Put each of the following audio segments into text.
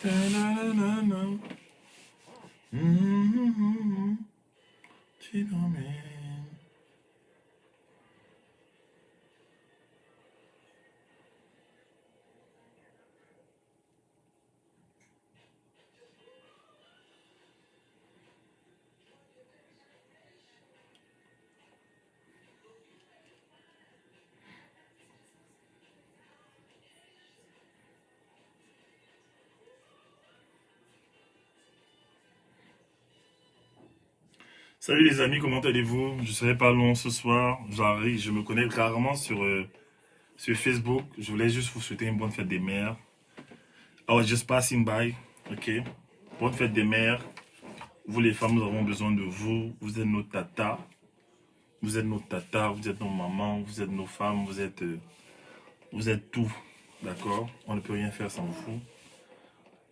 Ta-na-na-na-na. Mhm. Tu m'emmènes. Salut les amis, comment allez-vous? Je serai pas long ce soir. J'arrive, je me connecte rarement sur Facebook. Je voulais juste vous souhaiter une bonne fête des mères. I was just passing by, ok? Bonne fête des mères. Vous les femmes, nous avons besoin de vous. Vous êtes nos tatas. Vous êtes nos tatas, vous êtes nos mamans, vous êtes nos femmes, vous êtes tout. D'accord? On ne peut rien faire sans vous.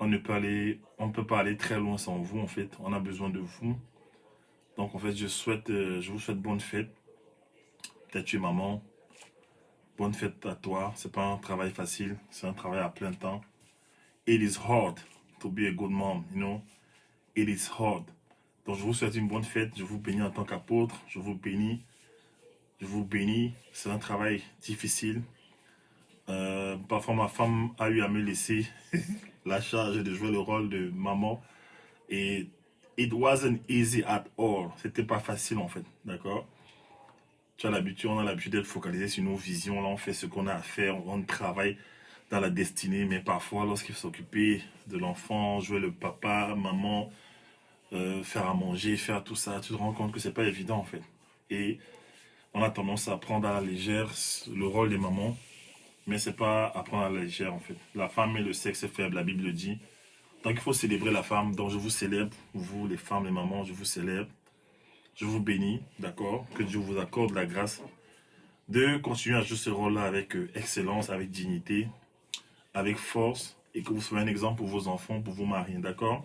On ne peut pas aller très loin sans vous en fait. On a besoin de vous. Donc en fait, je vous souhaite bonne fête. Peut-être tu es maman. Bonne fête à toi. C'est pas un travail facile. C'est un travail à plein temps. It is hard to be a good mom, you know. It is hard. Donc je vous souhaite une bonne fête. Je vous bénis en tant qu'apôtre. Je vous bénis. Je vous bénis. C'est un travail difficile. Parfois ma femme a eu à me laisser la charge de jouer le rôle de maman. Et it wasn't easy at all. C'était pas facile en fait. D'accord? On a l'habitude d'être focalisé sur nos visions. Là, on fait ce qu'on a à faire. On travaille dans la destinée. Mais parfois, lorsqu'il faut s'occuper de l'enfant, jouer le papa, maman, faire à manger, faire tout ça, tu te rends compte que c'est pas évident en fait. Et on a tendance à prendre à la légère le rôle des mamans. Mais c'est pas à prendre à la légère en fait. La femme et le sexe est faible, la Bible le dit. Donc il faut célébrer la femme. Donc je vous célèbre, vous les femmes, les mamans, je vous célèbre. Je vous bénis, d'accord? Que Dieu vous accorde la grâce de continuer à jouer ce rôle-là avec excellence, avec dignité, avec force, et que vous soyez un exemple pour vos enfants, pour vos maris, d'accord?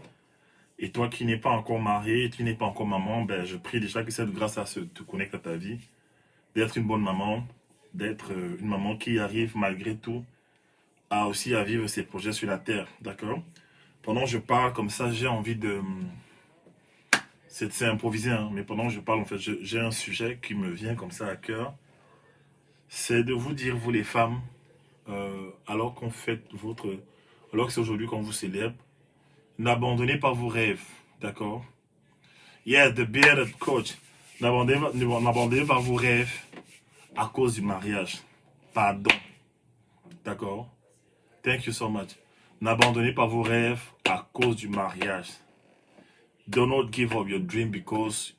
Et toi qui n'es pas encore marié, qui n'es pas encore maman, ben, je prie déjà que cette grâce-là te connecte à ta vie, d'être une bonne maman, d'être une maman qui arrive malgré tout à aussi à vivre ses projets sur la terre, d'accord? Pendant que je parle comme ça, j'ai envie de... C'est improvisé, hein, mais pendant que je parle, en fait, j'ai un sujet qui me vient comme ça à cœur. C'est de vous dire, vous les femmes, alors qu'on fête votre... Alors que c'est aujourd'hui qu'on vous célèbre, n'abandonnez pas vos rêves, d'accord? Yeah, the bearded coach. N'abandonnez pas vos rêves à cause du mariage. Pardon, d'accord? Thank you so much. N'abandonnez pas vos rêves à cause du mariage. Do not give up your dream because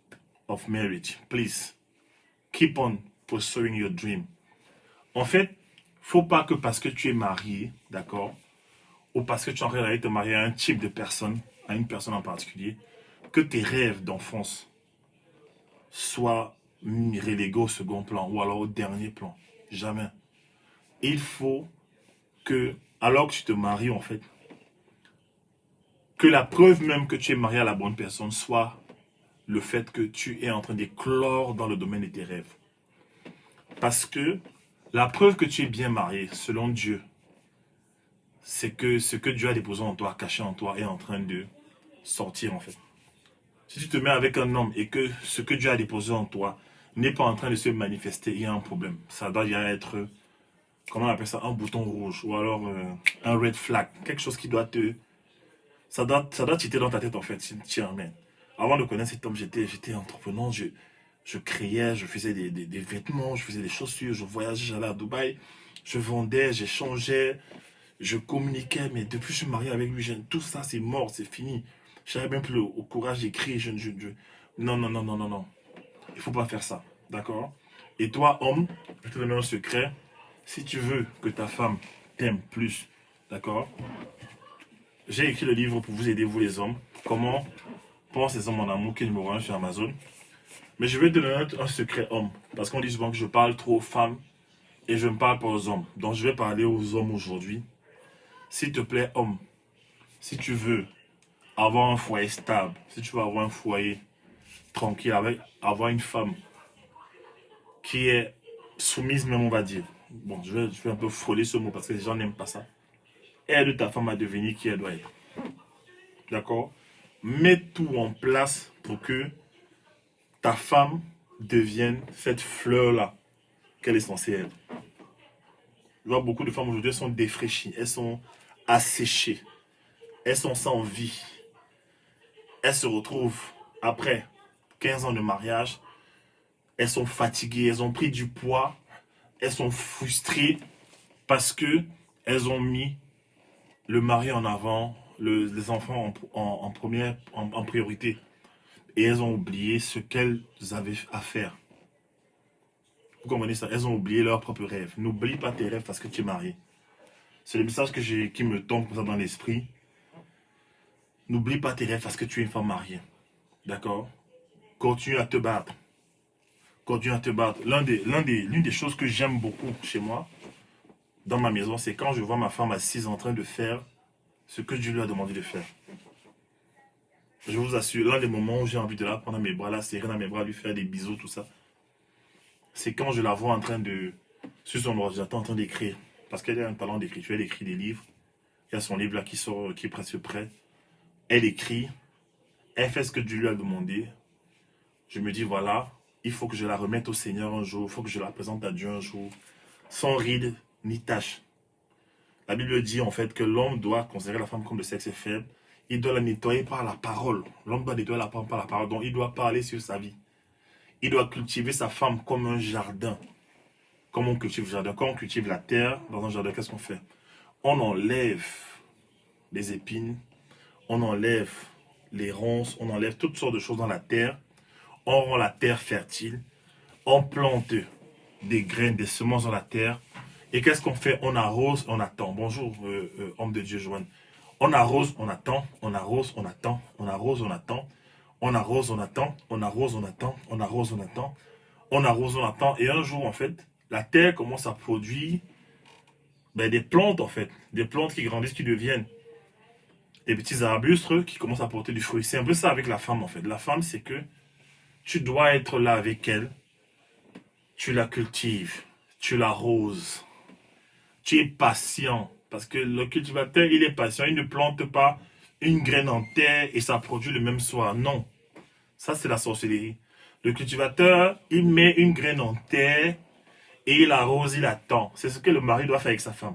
of marriage. Please, keep on pursuing your dream. En fait, faut pas que parce que tu es marié, d'accord, ou parce que tu es en train d'aller te marier à un type de personne, à une personne en particulier, que tes rêves d'enfance soient relégués au second plan ou alors au dernier plan. Jamais. Il faut que, alors que tu te maries en fait, que la preuve même que tu es marié à la bonne personne soit le fait que tu es en train d'éclore dans le domaine de tes rêves. Parce que la preuve que tu es bien marié, selon Dieu, c'est que ce que Dieu a déposé en toi, caché en toi, est en train de sortir en fait. Si tu te mets avec un homme et que ce que Dieu a déposé en toi n'est pas en train de se manifester, il y a un problème. Ça doit y être, comment on appelle ça, un bouton rouge ou alors un red flag. Quelque chose qui doit te... Ça doit titer dans ta tête en fait. Tiens, mais avant de connaître cet homme, j'étais entrepreneur, je créais, je faisais des vêtements, je faisais des chaussures, je voyageais, j'allais à Dubaï, je vendais, j'échangeais, je communiquais, mais depuis que je suis marié avec lui, tout ça c'est mort, c'est fini. J'avais même plus au courage d'écrire. Non, non, non, non, non, non. Il ne faut pas faire ça. D'accord? Et toi, homme, je te donne un secret. Si tu veux que ta femme t'aime plus, d'accord? J'ai écrit le livre pour vous aider, vous les hommes. Comment pensent les hommes en amour, qui est numéro 1 sur Amazon. Mais je vais te donner un secret homme. Parce qu'on dit souvent que je parle trop aux femmes et je ne parle pas aux hommes. Donc je vais parler aux hommes aujourd'hui. S'il te plaît, homme, si tu veux avoir un foyer stable, si tu veux avoir un foyer tranquille, avoir une femme qui est soumise même, on va dire. Bon, je vais un peu frôler ce mot parce que les gens n'aiment pas ça. Aide ta femme à devenir qui elle doit être. D'accord? Mets tout en place pour que ta femme devienne cette fleur-là qu'elle est censée être. Je vois beaucoup de femmes aujourd'hui, elles sont défraîchies, elles sont asséchées, elles sont sans vie. Elles se retrouvent après 15 ans de mariage, elles sont fatiguées, elles ont pris du poids, elles sont frustrées parce que elles ont mis le mari en avant, les enfants en priorité. Et elles ont oublié ce qu'elles avaient à faire. Vous comprenez ça? Elles ont oublié leurs propres rêves. N'oublie pas tes rêves parce que tu es marié. C'est le message qui me tombe comme ça dans l'esprit. N'oublie pas tes rêves parce que tu es une femme mariée. D'accord? Continue à te battre. Continue à te battre. L'une des choses que j'aime beaucoup chez moi, dans ma maison, c'est quand je vois ma femme assise en train de faire ce que Dieu lui a demandé de faire. Je vous assure, l'un des moments où j'ai envie de la prendre dans mes bras, la serrer dans mes bras, lui faire des bisous, tout ça, c'est quand je la vois en train de, sur son ordinateur, en train d'écrire. Parce qu'elle a un talent d'écriture, elle écrit des livres. Il y a son livre là qui sort, qui est presque prêt. Elle écrit, elle fait ce que Dieu lui a demandé. Je me dis, voilà, il faut que je la remette au Seigneur un jour, il faut que je la présente à Dieu un jour, sans ride ni tache. La Bible dit en fait que l'homme doit considérer la femme comme le sexe est faible. Il doit la nettoyer par la parole. L'homme doit nettoyer la femme par la parole. Donc il doit parler sur sa vie. Il doit cultiver sa femme comme un jardin. Comme on cultive le jardin. Quand on cultive la terre dans un jardin, qu'est-ce qu'on fait? On enlève les épines, on enlève les ronces, on enlève toutes sortes de choses dans la terre. On rend la terre fertile. On plante des graines, des semences dans la terre. Et qu'est-ce qu'on fait? On arrose, on attend. Bonjour, homme de Dieu, Joanne. On arrose, on attend, on arrose, on attend, on arrose, on attend, on arrose, on attend, on arrose, on attend, on arrose, on attend, on arrose, on attend. Et un jour, en fait, la terre commence à produire des plantes, en fait. Des plantes qui grandissent, qui deviennent des petits arbustes qui commencent à porter du fruit. C'est un peu ça avec la femme, en fait. La femme, c'est que tu dois être là avec elle. Tu la cultives, tu l'arroses, tu es patient. Parce que le cultivateur, il est patient. Il ne plante pas une graine en terre et ça produit le même soir. Non. Ça, c'est la sorcellerie. Le cultivateur, il met une graine en terre et il arrose, il attend. C'est ce que le mari doit faire avec sa femme.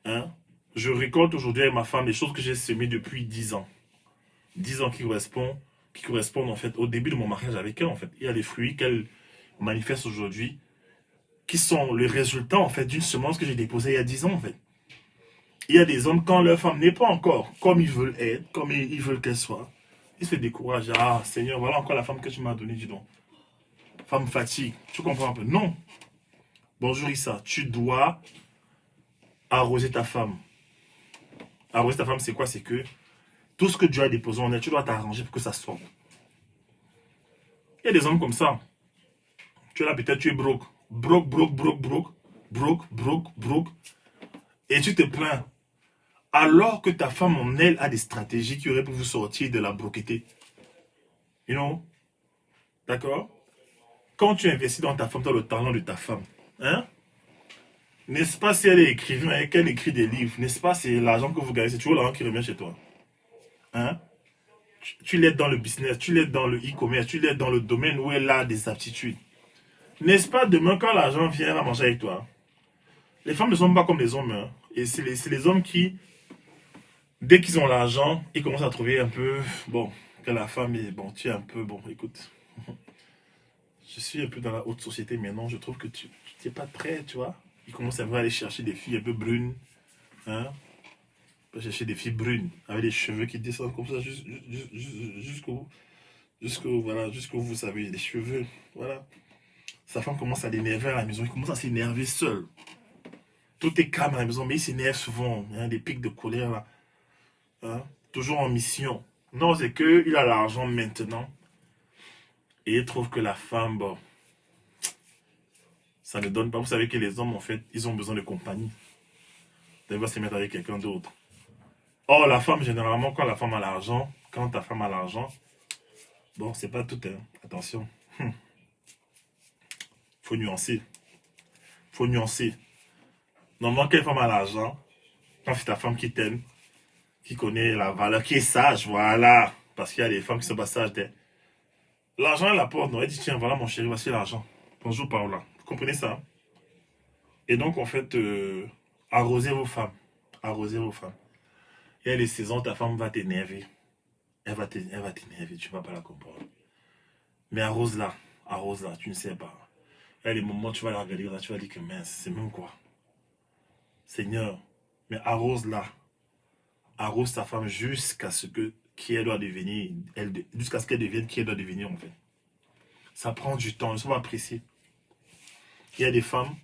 Hein? Je récolte aujourd'hui avec ma femme des choses que j'ai semées depuis 10 ans. 10 ans qui correspondent en fait au début de mon mariage avec elle. En fait. Il y a des fruits qu'elle manifeste aujourd'hui qui sont le résultat en fait d'une semence que j'ai déposée il y a 10 ans en fait. Il y a des hommes, quand leur femme n'est pas encore comme ils veulent être, comme ils veulent qu'elle soit, ils se découragent. Ah, Seigneur, voilà encore la femme que tu m'as donnée, dis donc. Femme fatigue. Tu comprends un peu? Non. Bonjour Issa, tu dois arroser ta femme. Arroser ta femme, c'est quoi? C'est que tout ce que Dieu a déposé en elle, tu dois t'arranger pour que ça sorte. Il y a des hommes comme ça. Tu es là, peut-être tu es broke. Broke, broke, broke, broke. Broke, broke, broke. Et tu te plains. Alors que ta femme en elle a des stratégies qui auraient pu vous sortir de la broqueté. You know? D'accord? Quand tu investis dans ta femme, dans le talent de ta femme, hein? N'est-ce pas si elle est écrivain et qu'elle écrit des livres, n'est-ce pas c'est l'argent que vous gagnez, c'est toujours l'argent qui revient chez toi. Hein? Tu l'aides dans le business, tu l'aides dans le e-commerce, tu l'aides dans le domaine où elle a des aptitudes. N'est-ce pas demain quand l'argent vient à manger avec toi? Les femmes ne sont pas comme les hommes. Hein. Et c'est les hommes qui, dès qu'ils ont l'argent, ils commencent à trouver un peu, bon, que la femme est, bon, tu es un peu, bon, écoute, je suis un peu dans la haute société maintenant, je trouve que tu n'es pas prêt, tu vois. Ils commencent à aller chercher des filles un peu brunes, hein. Pas chercher des filles brunes, avec des cheveux qui descendent comme ça voilà, jusqu'où vous savez, des cheveux, voilà. Sa femme commence à l'énerver à la maison, il commence à s'énerver seul. Tout est calme à la maison, mais il s'énerve souvent, hein, des pics de colère là. Hein, toujours en mission. Non, c'est qu'il a l'argent maintenant. Et il trouve que la femme, bon, ça ne donne pas. Vous savez que les hommes, en fait, ils ont besoin de compagnie. Ils doivent se mettre avec quelqu'un d'autre. Or, la femme, généralement, quand la femme a l'argent, quand ta femme a l'argent, bon, c'est pas tout, hein. Attention. Faut nuancer. Faut nuancer. Normalement, quelle femme a l'argent, quand c'est ta femme qui t'aime, qui connaît la valeur, qui est sage, voilà. Parce qu'il y a des femmes qui sont pas sages. L'argent, elle apporte, non? Elle dit, tiens, voilà mon chéri, voici l'argent. Bonjour Paola. Vous comprenez ça? Et donc, en fait, arrosez vos femmes. Arrosez vos femmes. Il y a des saisons, ta femme va t'énerver. Elle va t'énerver, tu ne vas pas la comprendre. Mais arrose-la. Arrose-la, tu ne sais pas. Il y a des moments, tu vas la regarder, là, tu vas dire que mince, c'est même quoi? Seigneur, mais arrose-la. Arrose ta femme jusqu'à ce que qui elle doit devenir, jusqu'à ce qu'elle devienne qui elle doit devenir en fait. Ça prend du temps, il faut apprécier. Il y a des femmes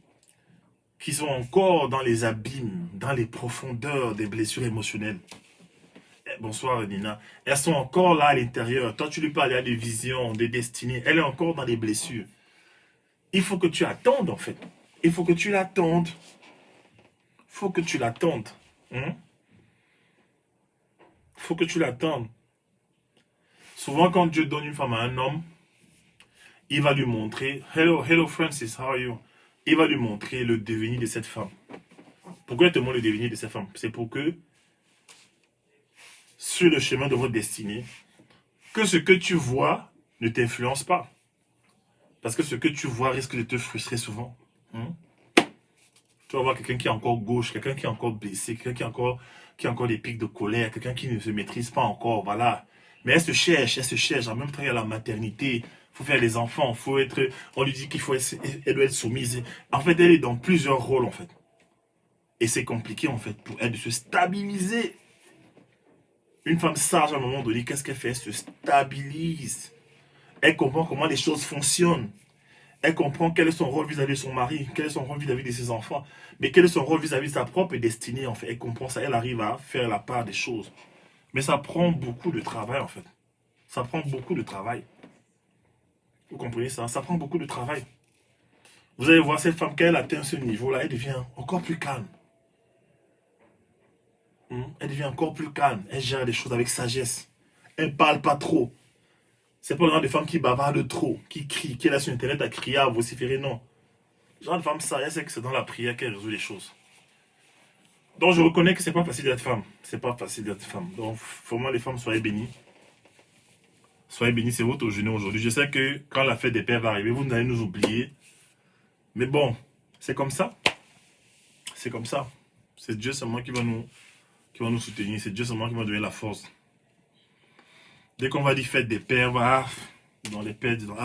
qui sont encore dans les abîmes, dans les profondeurs des blessures émotionnelles. Bonsoir Nina. Elles sont encore là à l'intérieur. Toi tu lui parles, il y a des visions, des destinées. Elle est encore dans les blessures. Il faut que tu attendes en fait. Il faut que tu l'attendes. Il faut que tu l'attendes. Hein? Faut que tu l'attendes. Souvent, quand Dieu donne une femme à un homme, il va lui montrer, hello Francis, how are you? Il va lui montrer le devenir de cette femme. Pourquoi il te montre le devenir de cette femme? C'est pour que, sur le chemin de votre destinée, que ce que tu vois ne t'influence pas. Parce que ce que tu vois risque de te frustrer souvent. Hein? Tu vas voir quelqu'un qui est encore gauche, quelqu'un qui est encore blessé, quelqu'un qui a encore des pics de colère, quelqu'un qui ne se maîtrise pas encore, voilà. Mais elle se cherche. En même temps, il y a la maternité. Il faut faire les enfants. On lui dit elle doit être soumise. En fait, elle est dans plusieurs rôles, en fait. Et c'est compliqué, en fait, pour elle de se stabiliser. Une femme sage, à un moment donné, qu'est-ce qu'elle fait? Elle se stabilise. Elle comprend comment les choses fonctionnent. Elle comprend quel est son rôle vis-à-vis de son mari, quel est son rôle vis-à-vis de ses enfants, mais quel est son rôle vis-à-vis de sa propre destinée, en fait. Elle comprend ça, elle arrive à faire la part des choses. Mais ça prend beaucoup de travail, en fait. Ça prend beaucoup de travail. Vous comprenez ça? Ça prend beaucoup de travail. Vous allez voir cette femme, quand elle atteint ce niveau-là, elle devient encore plus calme. Elle devient encore plus calme. Elle gère les choses avec sagesse. Elle ne parle pas trop. C'est pas le genre de femme qui bavarde trop, qui crie, qui est là sur Internet à crier, à vociférer, non. Le genre de femme sage, elle sait que c'est dans la prière qu'elle résout les choses. Donc je reconnais que c'est pas facile d'être femme. C'est pas facile d'être femme. Donc vraiment les femmes, soyez bénies. Soyez bénis, c'est votre journée aujourd'hui. Je sais que quand la fête des pères va arriver, vous allez nous oublier. Mais bon, c'est comme ça. C'est comme ça. C'est Dieu seulement qui va nous soutenir. C'est Dieu seulement qui va nous donner la force. Dès qu'on va dire fête des pères, va dans les pères, disons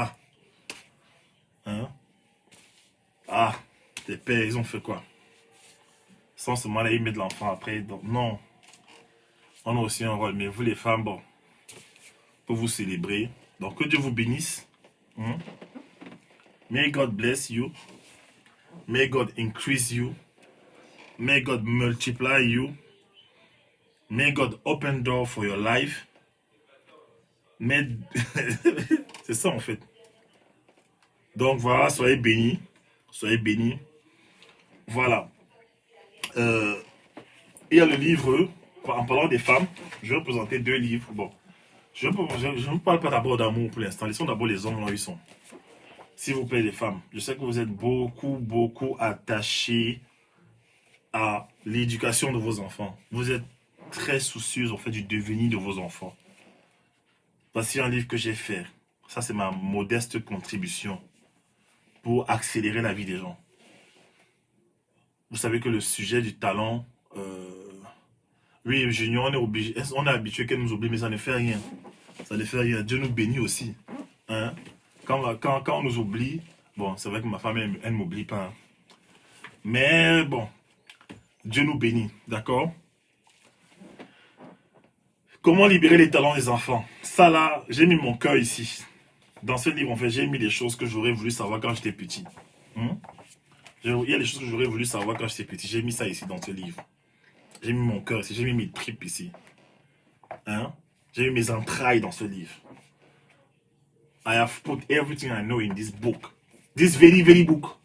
les pères, ils ont fait quoi? Sans seulement là, ils mettent l'enfant après. Donc non, on a aussi un rôle. Mais vous les femmes, bon, pour vous célébrer. Donc que Dieu vous bénisse. May God bless you. May God increase you. May God multiply you. May God open door for your life. Mais c'est ça en fait. Donc voilà, soyez bénis. Soyez bénis. Voilà. Il y a le livre, en parlant des femmes, je vais vous présenter 2 livres. Bon, je ne vous parle pas d'abord d'amour pour l'instant. Laissons d'abord les hommes là où ils sont. S'il vous plaît les femmes, je sais que vous êtes beaucoup attachés à l'éducation de vos enfants. Vous êtes très soucieuses en fait du devenir de vos enfants. Voici un livre que j'ai fait. Ça, c'est ma modeste contribution pour accélérer la vie des gens. Vous savez que le sujet du talent, oui, Junior, on est habitué qu'elle nous oublie, mais ça ne fait rien. Ça ne fait rien. Dieu nous bénit aussi. Hein? Quand on nous oublie, bon, c'est vrai que ma femme, elle ne m'oublie pas. Hein. Mais bon, Dieu nous bénit, d'accord? Comment libérer les talents des enfants? Ça là, j'ai mis mon cœur ici. Dans ce livre, en fait, j'ai mis des choses que j'aurais voulu savoir quand j'étais petit. Il y a des choses que j'aurais voulu savoir quand j'étais petit. J'ai mis ça ici dans ce livre. J'ai mis mon cœur ici, j'ai mis mes tripes ici. Hein? J'ai mis mes entrailles dans ce livre. I have put everything I know in this book. This very book.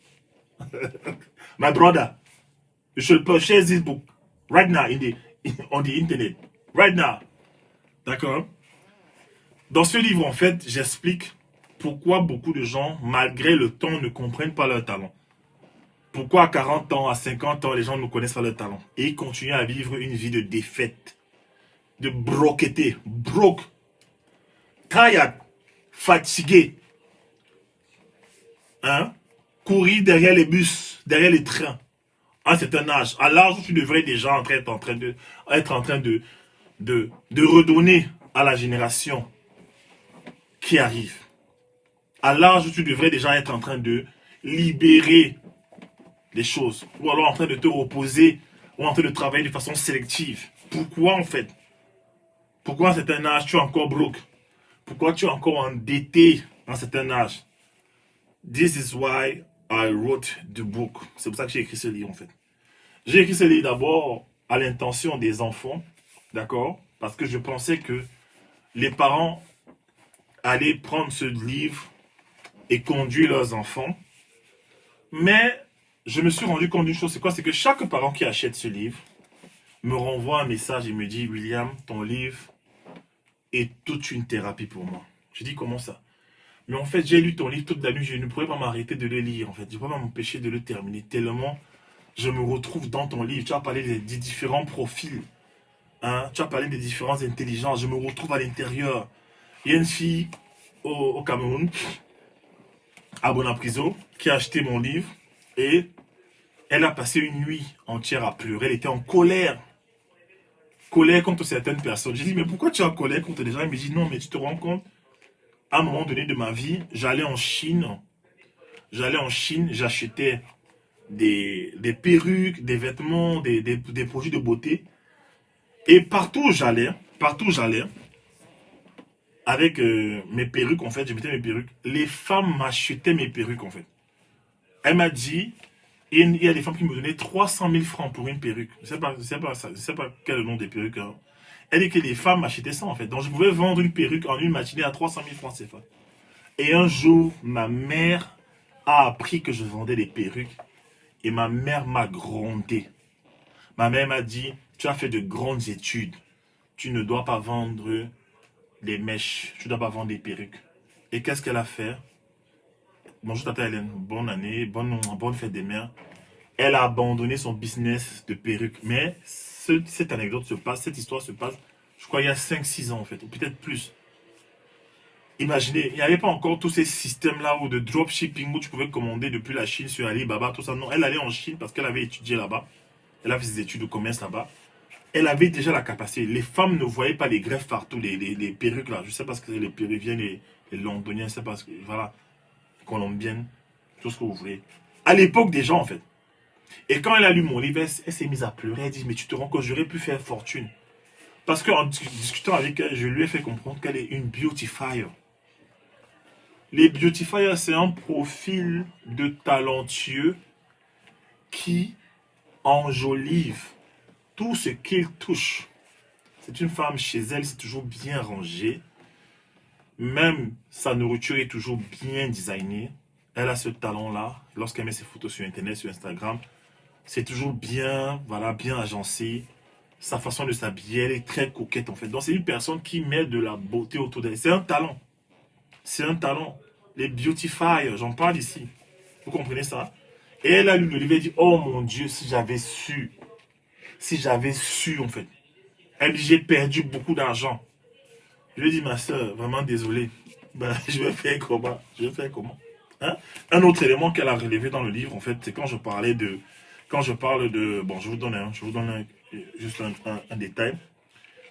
My brother, you should purchase this book right now on the internet. Right now. D'accord? Dans ce livre, en fait, j'explique pourquoi beaucoup de gens, malgré le temps, ne comprennent pas leur talent. Pourquoi à 40 ans, à 50 ans, les gens ne connaissent pas leur talent. Et ils continuent à vivre une vie de défaite. de broqueter, broke, tired, fatigué, hein, courir derrière les bus, derrière les trains, à un certain âge, à l'âge où tu devrais déjà être en train de redonner à la génération qui arrive, à l'âge où tu devrais déjà être en train de libérer les choses, ou alors en train de te reposer, ou en train de travailler de façon sélective. Pourquoi en fait? Pourquoi à un certain âge tu es encore broke? Pourquoi tu es encore endetté à un certain âge? This is why I wrote the book. C'est pour ça que j'ai écrit ce livre en fait. J'ai écrit ce livre d'abord à l'intention des enfants, d'accord? Parce que je pensais que les parents allaient prendre ce livre et conduire leurs enfants. Mais je me suis rendu compte d'une chose, c'est quoi? C'est que chaque parent qui achète ce livre me renvoie un message et me dit, William, ton livre est toute une thérapie pour moi. Je dis, comment ça? Mais en fait, j'ai lu ton livre toute la nuit, je ne pourrais pas m'arrêter de le lire, en fait. Je ne pourrais pas m'empêcher de le terminer, tellement je me retrouve dans ton livre. Tu as parlé des différents profils, hein? Tu as parlé des différentes intelligences, je me retrouve à l'intérieur. Il y a une fille au Cameroun, à Bonapriso, qui a acheté mon livre et elle a passé une nuit entière à pleurer. Elle était en colère. Colère contre certaines personnes. J'ai dit, mais pourquoi tu es en colère contre des gens? Il me dit, non, mais tu te rends compte, à un moment donné de ma vie, j'allais en Chine. J'allais en Chine, j'achetais des perruques, des vêtements, des produits de beauté. Et partout où j'allais, avec mes perruques, en fait, je mettais mes perruques. Les femmes m'achetaient mes perruques, en fait. Elle m'a dit, il y a des femmes qui me donnaient 300 000 francs pour une perruque. Je sais pas quel est le nom des perruques. Hein. Elle dit que les femmes m'achetaient ça, en fait. Donc, je pouvais vendre une perruque en une matinée à 300 000 francs CFA. Et un jour, ma mère a appris que je vendais des perruques. Et ma mère m'a grondé. Ma mère m'a dit, tu as fait de grandes études. Tu ne dois pas vendre des mèches. Tu ne dois pas vendre des perruques. Et qu'est-ce qu'elle a fait? Bonjour tata Hélène, bonne année, bonne fête des mères. Elle a abandonné son business de perruques. Mais cette anecdote se passe, cette histoire se passe, je crois, il y a 5-6 ans en fait, ou peut-être plus. Imaginez, il n'y avait pas encore tous ces systèmes-là ou de dropshipping où tu pouvais commander depuis la Chine sur Alibaba, tout ça. Non, elle allait en Chine parce qu'elle avait étudié là-bas. Elle a fait ses études de commerce là-bas. Elle avait déjà la capacité. Les femmes ne voyaient pas les greffes partout, les perruques là. Je ne sais pas ce que c'est les péruviens, les londoniens, je ne sais pas ce que. Voilà, les colombiennes, tout ce que vous voulez. À l'époque des gens en fait. Et quand elle a lu mon livre, elle s'est mise à pleurer. Elle dit, mais tu te rends compte, j'aurais pu faire fortune. Parce qu'en discutant avec elle, je lui ai fait comprendre qu'elle est une beautifier. Les beautifiers, c'est un profil de talentueux qui enjolive tout ce qu'il touche. C'est une femme chez elle, c'est toujours bien rangé. Même sa nourriture est toujours bien designée. Elle a ce talent-là. Lorsqu'elle met ses photos sur Internet, sur Instagram, c'est toujours bien, voilà, bien agencé. Sa façon de s'habiller, elle est très coquette en fait. Donc c'est une personne qui met de la beauté autour d'elle. C'est un talent. C'est un talent. Les beautifiers, j'en parle ici. Vous comprenez ça? Et elle a lu le livre et dit, oh mon Dieu, si j'avais su en fait. Elle dit, j'ai perdu beaucoup d'argent. Je lui ai dit, ma soeur, vraiment désolé. Ben, je vais faire comment? Je vais faire comment? Hein? Un autre élément qu'elle a relevé dans le livre, en fait, c'est quand je parlais de... Quand je parle de... Bon, je vous donne juste un détail.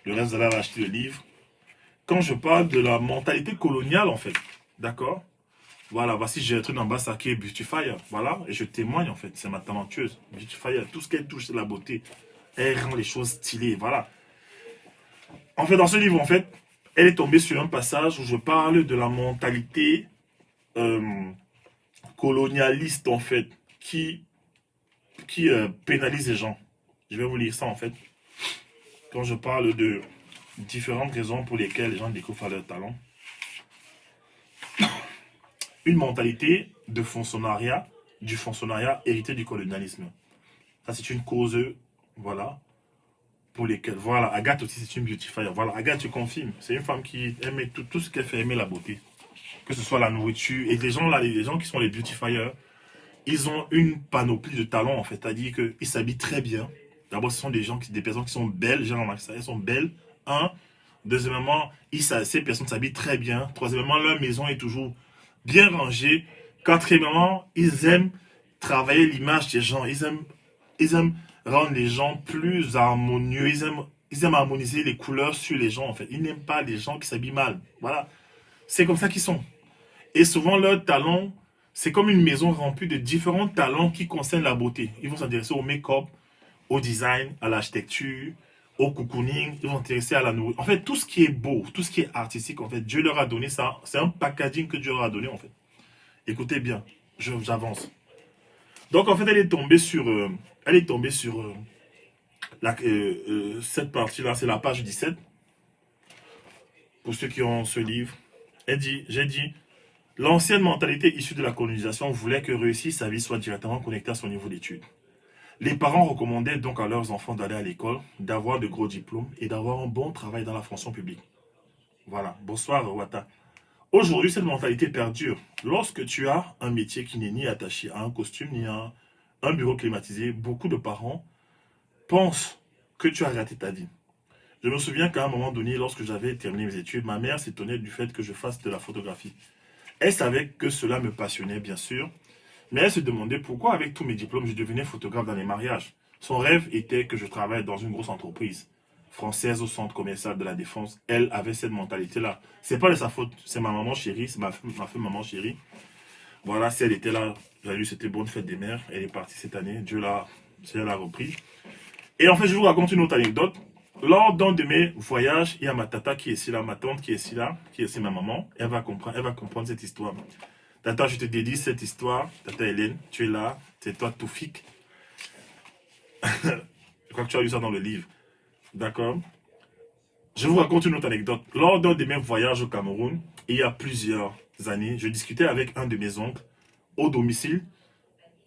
Le reste, vous allez acheter le livre. Quand je parle de la mentalité coloniale, en fait, d'accord? Voilà, voici Gertrude Ambassa qui est beautifier. Voilà, et je témoigne, en fait, c'est ma talentueuse. Beautifier, tout ce qu'elle touche, c'est la beauté. Elle rend les choses stylées, voilà. En fait, dans ce livre, en fait, elle est tombée sur un passage où je parle de la mentalité euh, colonialiste, en fait, qui pénalise les gens. Je vais vous lire ça, en fait. Quand je parle de différentes raisons pour lesquelles les gens découvrent leur talent. Une mentalité de fonctionnariat, du fonctionnariat hérité du colonialisme. Ça, c'est une cause, voilà, pour lesquelles... Voilà, Agathe aussi, c'est une beautifier. Voilà, Agathe, tu confirmes. C'est une femme qui aime tout ce qu'elle fait, aimer la beauté. Que ce soit la nourriture. Et les gens là, les gens qui sont les beautifiers, ils ont une panoplie de talents, en fait. C'est-à-dire qu'ils s'habillent très bien. D'abord, ce sont des personnes qui sont belles. J'ai remarqué ça. Elles sont belles, Un. Deuxièmement, ces personnes s'habillent très bien. Troisièmement, leur maison est toujours bien rangée. Quatrièmement, ils aiment travailler l'image des gens. Ils aiment rendre les gens plus harmonieux. Ils aiment harmoniser les couleurs sur les gens, en fait. Ils n'aiment pas les gens qui s'habillent mal. Voilà. C'est comme ça qu'ils sont. Et souvent, leur talent, c'est comme une maison remplie de différents talents qui concernent la beauté. Ils vont s'intéresser au make-up, au design, à l'architecture, au cocooning, ils vont s'intéresser à la nourriture. En fait, tout ce qui est beau, tout ce qui est artistique, en fait, Dieu leur a donné ça. C'est un packaging que Dieu leur a donné, en fait. Écoutez bien, j'avance. Donc, en fait, elle est tombée sur cette partie-là, c'est la page 17, pour ceux qui ont ce livre. J'ai dit, l'ancienne mentalité issue de la colonisation voulait que réussir sa vie soit directement connectée à son niveau d'études. Les parents recommandaient donc à leurs enfants d'aller à l'école, d'avoir de gros diplômes et d'avoir un bon travail dans la fonction publique. Voilà. Bonsoir, Wata. Aujourd'hui, cette mentalité perdure. Lorsque tu as un métier qui n'est ni attaché à un costume ni à un bureau climatisé, beaucoup de parents pensent que tu as raté ta vie. Je me souviens qu'à un moment donné, lorsque j'avais terminé mes études, ma mère s'étonnait du fait que je fasse de la photographie. Elle savait que cela me passionnait, bien sûr, mais elle se demandait pourquoi, avec tous mes diplômes, je devenais photographe dans les mariages. Son rêve était que je travaille dans une grosse entreprise française au centre commercial de la Défense. Elle avait cette mentalité-là. C'est pas de sa faute, c'est ma maman chérie, c'est ma maman chérie. Voilà, si elle était là, j'avais lu c'était bonne fête des mères. Elle est partie cette année, Dieu l'a repris. Et en fait, je vous raconte une autre anecdote. Lors d'un de mes voyages, il y a ma tata qui est ici là, ma tante qui est ici là, qui est ici ma maman. Elle va comprendre cette histoire. Tata, je te dédie cette histoire. Tata Hélène, tu es là. C'est toi, Toufik. Je crois que tu as lu ça dans le livre. D'accord? Je vous raconte une autre anecdote. Lors d'un de mes voyages au Cameroun, il y a plusieurs années, je discutais avec un de mes oncles au domicile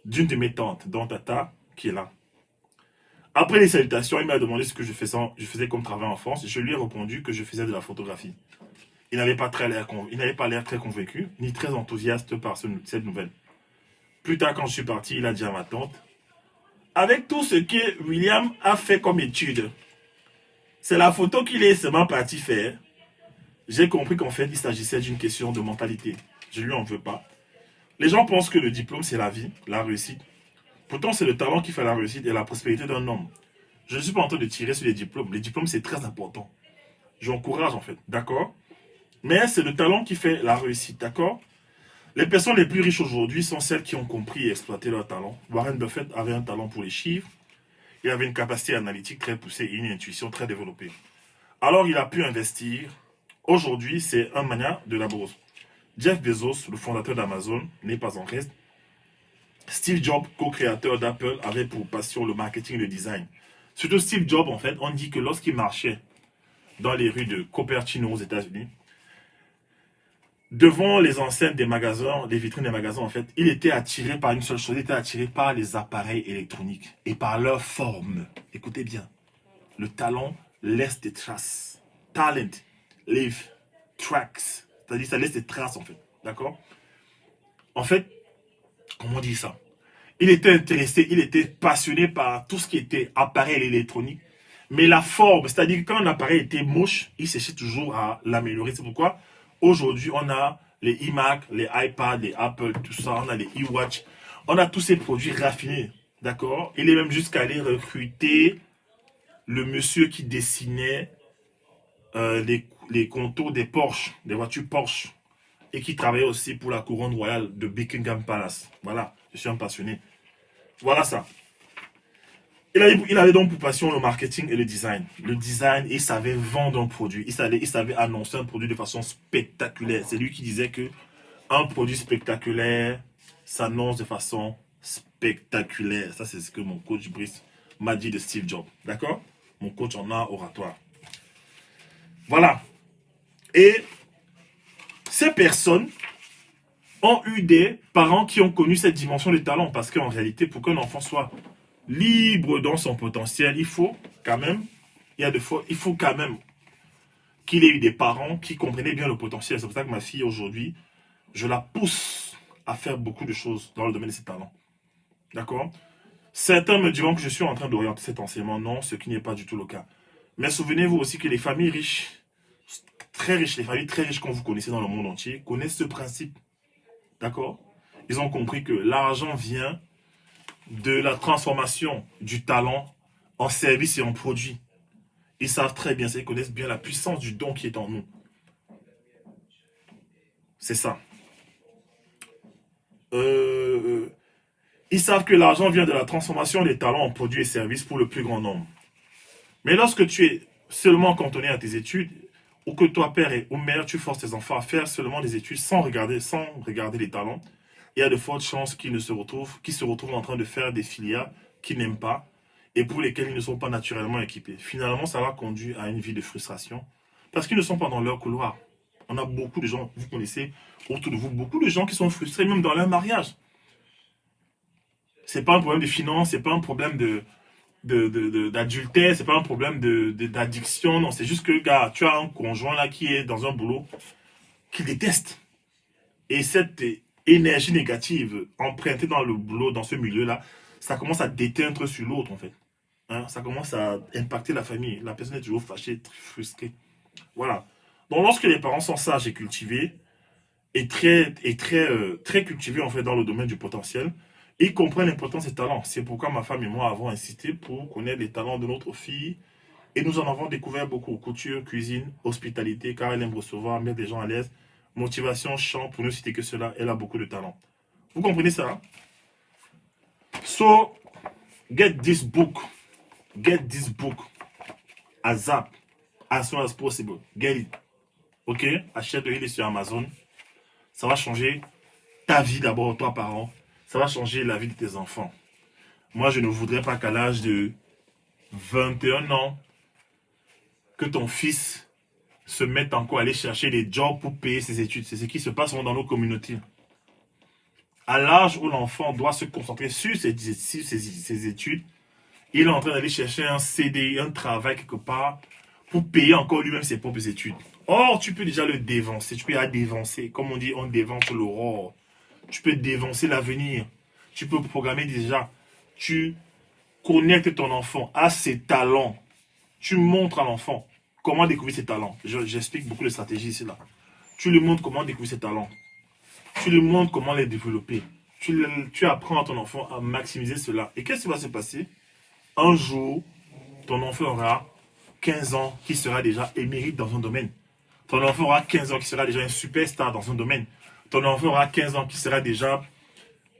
d'une de mes tantes, dont Tata, qui est là. Après les salutations, il m'a demandé ce que je faisais comme travail en France. Je lui ai répondu que je faisais de la photographie. Il n'avait pas l'air très convaincu, ni très enthousiaste par cette nouvelle. Plus tard, quand je suis parti, il a dit à ma tante, avec tout ce que William a fait comme étude, c'est la photo qu'il est seulement parti faire. J'ai compris qu'en fait, il s'agissait d'une question de mentalité. Je lui en veux pas. Les gens pensent que le diplôme, c'est la vie, la réussite. Pourtant, c'est le talent qui fait la réussite et la prospérité d'un homme. Je ne suis pas en train de tirer sur les diplômes. Les diplômes, c'est très important. J'encourage, en fait. D'accord? Mais c'est le talent qui fait la réussite. D'accord? Les personnes les plus riches aujourd'hui sont celles qui ont compris et exploité leur talent. Warren Buffett avait un talent pour les chiffres. Il avait une capacité analytique très poussée et une intuition très développée. Alors, il a pu investir. Aujourd'hui, c'est un mania de la bourse. Jeff Bezos, le fondateur d'Amazon, n'est pas en reste. Steve Jobs, co-créateur d'Apple, avait pour passion le marketing et le design. Surtout Steve Jobs, en fait, on dit que lorsqu'il marchait dans les rues de Cupertino aux États-Unis, devant les enseignes des magasins, les vitrines des magasins, en fait, il était attiré par une seule chose, il était attiré par les appareils électroniques et par leur forme. Écoutez bien, le talent laisse des traces. Talent, leave, tracks. C'est-à-dire, ça laisse des traces, en fait. D'accord? En fait, comment on dit ça? Il était intéressé, il était passionné par tout ce qui était appareil électronique. Mais la forme, c'est-à-dire que quand un appareil était moche, il cherchait toujours à l'améliorer. C'est pourquoi aujourd'hui, on a les iMac, les iPad, les Apple, tout ça, on a les iWatch. On a tous ces produits raffinés, d'accord? Il est même jusqu'à aller recruter le monsieur qui dessinait les contours des Porsche, des voitures Porsche, et qui travaillait aussi pour la couronne royale de Buckingham Palace. Voilà, je suis un passionné. Voilà ça. Il avait donc pour passion le marketing et le design. Le design, il savait vendre un produit. Il savait annoncer un produit de façon spectaculaire. C'est lui qui disait que un produit spectaculaire s'annonce de façon spectaculaire. Ça, c'est ce que mon coach Brice m'a dit de Steve Jobs. D'accord? Mon coach en art oratoire. Voilà. Et ces personnes ont eu des parents qui ont connu cette dimension de talent. Parce qu'en réalité, pour qu'un enfant soit libre dans son potentiel, il faut quand même, il faut quand même qu'il ait eu des parents qui comprenaient bien le potentiel. C'est pour ça que ma fille aujourd'hui, je la pousse à faire beaucoup de choses dans le domaine de ses talents. D'accord? Certains me diront que je suis en train d'orienter cet enseignement. Non, ce qui n'est pas du tout le cas. Mais souvenez-vous aussi que les familles riches, très riches, les familles très riches qu'on vous connaissez dans le monde entier, connaissent ce principe. D'accord? Ils ont compris que l'argent vient de la transformation du talent en service et en produit. Ils savent très bien ça, ils connaissent bien la puissance du don qui est en nous. C'est ça. Euh, ils savent que l'argent vient de la transformation des talents en produits et services pour le plus grand nombre. Mais lorsque tu es seulement cantonné à tes études, ou que toi, père ou mère, tu forces tes enfants à faire seulement des études sans regarder les talents, il y a de fortes chances qu'ils se retrouvent en train de faire des filières qu'ils n'aiment pas et pour lesquelles ils ne sont pas naturellement équipés. Finalement, ça va conduire à une vie de frustration parce qu'ils ne sont pas dans leur couloir. On a beaucoup de gens, vous connaissez autour de vous, beaucoup de gens qui sont frustrés même dans leur mariage. C'est pas un problème de finance, c'est pas un problème d'adultère, c'est pas un problème d'addiction, non, c'est juste que, gars, tu as un conjoint là qui est dans un boulot qu'il déteste. Et cette énergie négative empruntée dans le boulot, dans ce milieu-là, ça commence à déteindre sur l'autre, en fait. Hein, ça commence à impacter la famille. La personne est toujours fâchée, frustrée. Voilà. Donc, lorsque les parents sont sages et cultivés, très cultivés, en fait, dans le domaine du potentiel, ils comprennent l'importance des talents. C'est pourquoi ma femme et moi avons insisté pour connaître les talents de notre fille. Et nous en avons découvert beaucoup. Couture, cuisine, hospitalité, car elle aime recevoir, mettre les gens à l'aise. Motivation, chant, pour ne citer que cela, elle a beaucoup de talent. Vous comprenez ça? Hein? So, get this book. Get this book. ASAP. As soon as possible. Get it. Ok? Achète-le, il est sur Amazon. Ça va changer ta vie d'abord, toi, parent. Ça va changer la vie de tes enfants. Moi, je ne voudrais pas qu'à l'âge de 21 ans, que ton fils se mette encore à aller chercher des jobs pour payer ses études. C'est ce qui se passe dans nos communautés. À l'âge où l'enfant doit se concentrer sur ses études, il est en train d'aller chercher un CDI, un travail quelque part, pour payer encore lui-même ses propres études. Or, tu peux déjà le dévancer. Tu peux la dévancer. Comme on dit, on dévance l'aurore. Tu peux dévancer l'avenir. Tu peux programmer déjà. Tu connectes ton enfant à ses talents. Tu montres à l'enfant comment découvrir ses talents. J'explique beaucoup de stratégies ici là. Tu lui montres comment découvrir ses talents. Tu lui montres comment les développer. Tu apprends à ton enfant à maximiser cela. Et qu'est-ce qui va se passer? Un jour, ton enfant aura 15 ans qui sera déjà émérite dans un domaine. Ton enfant aura 15 ans qui sera déjà un superstar dans un domaine. Ton enfant aura 15 ans qui sera déjà,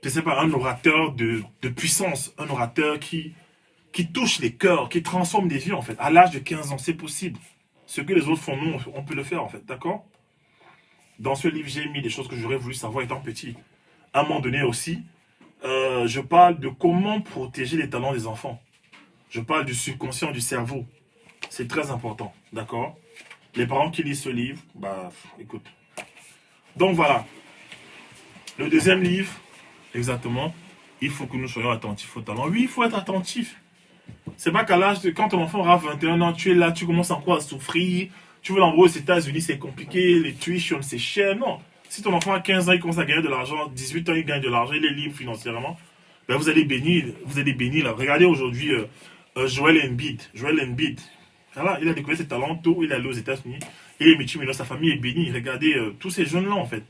je ne sais pas, un orateur de puissance. Un orateur qui touche les cœurs, qui transforme des vies en fait. À l'âge de 15 ans, c'est possible. Ce que les autres font, nous, on peut le faire en fait, d'accord? Dans ce livre, j'ai mis des choses que j'aurais voulu savoir étant petit. À un moment donné aussi, je parle de comment protéger les talents des enfants. Je parle du subconscient du cerveau. C'est très important, d'accord? Les parents qui lisent ce livre, bah, écoute. Donc voilà. Le deuxième livre, exactement, il faut que nous soyons attentifs aux talents. Oui, il faut être attentif. C'est pas qu'à l'âge de quand ton enfant aura 21 ans, tu es là, tu commences encore à souffrir. Tu veux l'envoyer aux États-Unis, c'est compliqué, les tuitions, c'est cher. Non. Si ton enfant a 15 ans, il commence à gagner de l'argent, 18 ans, il gagne de l'argent, il est libre financièrement, ben vous allez bénir là. Regardez aujourd'hui Joel Embiid. Joel Embiid. Voilà, il a découvert ses talents tôt, il est allé aux États-Unis, il est multimillionnaire, sa famille est bénie. Regardez tous ces jeunes-là en fait.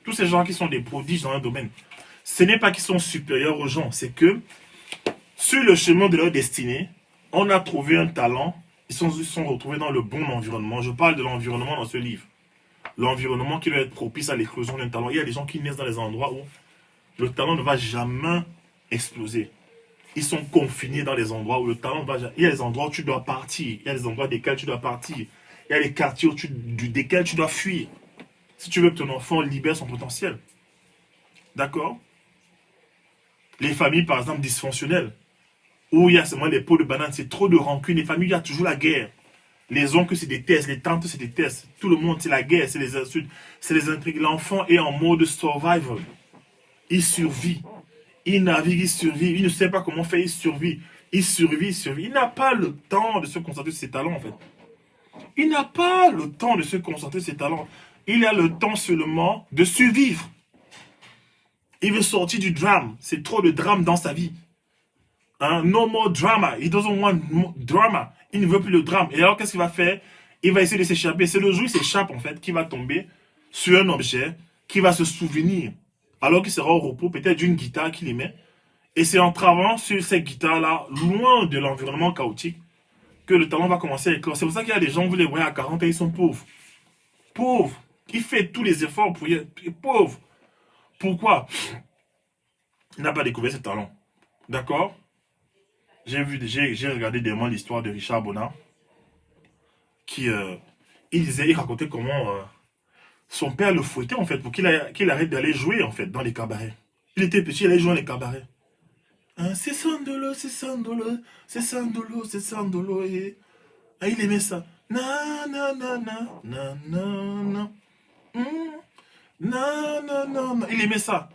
Tous ces gens qui sont des prodiges dans un domaine. Ce n'est pas qu'ils sont supérieurs aux gens, c'est que sur le chemin de leur destinée, on a trouvé un talent, ils se sont retrouvés dans le bon environnement. Je parle de l'environnement dans ce livre. L'environnement qui doit être propice à l'éclosion d'un talent. Il y a des gens qui naissent dans des endroits où le talent ne va jamais exploser. Ils sont confinés dans des endroits où le talent ne va jamais... Il y a des endroits où tu dois partir. Il y a des endroits desquels tu dois partir. Il y a des quartiers desquels tu dois fuir. Si tu veux que ton enfant libère son potentiel. D'accord? Les familles, par exemple, dysfonctionnelles, où il y a seulement des pots de banane, c'est trop de rancune. Les familles, il y a toujours la guerre. Les oncles se détestent, les tantes se détestent. Tout le monde, c'est la guerre, c'est les insultes, c'est les intrigues. L'enfant est en mode survival. Il survit. Il navigue, il survit. Il ne sait pas comment faire, il survit. Il survit, il survit. Il n'a pas le temps de se concentrer sur ses talents, en fait. Il n'a pas le temps de se concentrer sur ses talents. Il a le temps seulement de survivre. Il veut sortir du drame. C'est trop de drame dans sa vie. No more drama. He doesn't want drama. Il ne veut plus le drame. Et alors, qu'est-ce qu'il va faire? Il va essayer de s'échapper. C'est le jour où il s'échappe, en fait, qu'il va tomber sur un objet, qui va se souvenir, alors qu'il sera au repos, peut-être d'une guitare qu'il aimait. Et c'est en travaillant sur cette guitare-là, loin de l'environnement chaotique, que le talent va commencer à éclore. C'est pour ça qu'il y a des gens, vous les voyez à 40 ans, ils sont pauvres. Pauvres. Il fait tous les efforts pour y être pauvre. Pourquoi? Il n'a pas découvert ce talent. D'accord? J'ai regardé dernièrement l'histoire de Richard Bonnat, qui, il racontait comment son père le fouettait, en fait, pour qu'il arrête d'aller jouer, en fait, dans les cabarets. Il était petit, il allait jouer dans les cabarets. Hein, c'est Sandolo, c'est Sandolo, c'est Sandolo, c'est Sandolo. Et... ah, il aimait ça. Na, na, na, na, na, na, na. Non, non, non, non. Il aimait ça.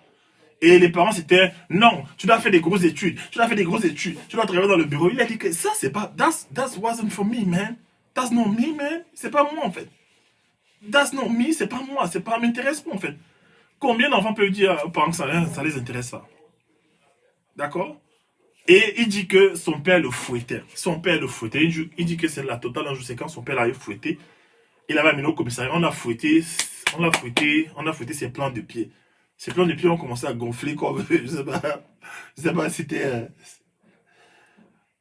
Et les parents, c'était, non, tu dois faire des grosses études. Tu dois faire des grosses études. Tu dois travailler dans le bureau. Il a dit que ça, c'est pas, that wasn't for me, man. That's not me, man. C'est pas moi, en fait. That's not me, c'est pas moi. C'est pas, m'intéresse pas, en fait. Combien d'enfants peuvent dire aux parents que ça les intéresse, ça? D'accord? Et il dit que son père le fouettait. Son père le fouettait. Il dit que c'est la totale injustice. Son père l'avait fouetté. Il avait amené au commissariat. On a fouetté ses plans de pied. Ses plans de pied ont commencé à gonfler comme, je sais pas, c'était...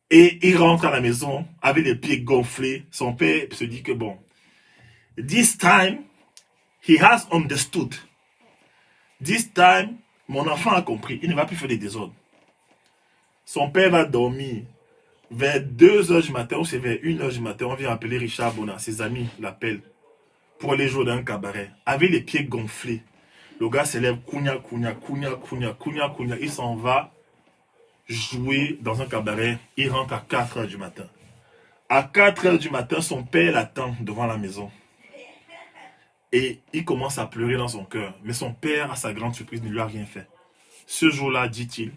Et il rentre à la maison avec les pieds gonflés. Son père se dit que bon, this time, he has understood. This time, mon enfant a compris. Il ne va plus faire des désordres. Son père va dormir. Vers 2 heures du matin ou c'est vers 1 heure du matin, on vient appeler Richard Bonnat. Ses amis l'appellent pour aller jouer dans un cabaret. Avec les pieds gonflés. Le gars s'élève, kounya, kounya, kounya, kounya, kounya, kounya. Il s'en va jouer dans un cabaret. Il rentre à 4 heures du matin. À 4 heures du matin, son père l'attend devant la maison. Et il commence à pleurer dans son cœur. Mais son père, à sa grande surprise, ne lui a rien fait. Ce jour-là, dit-il,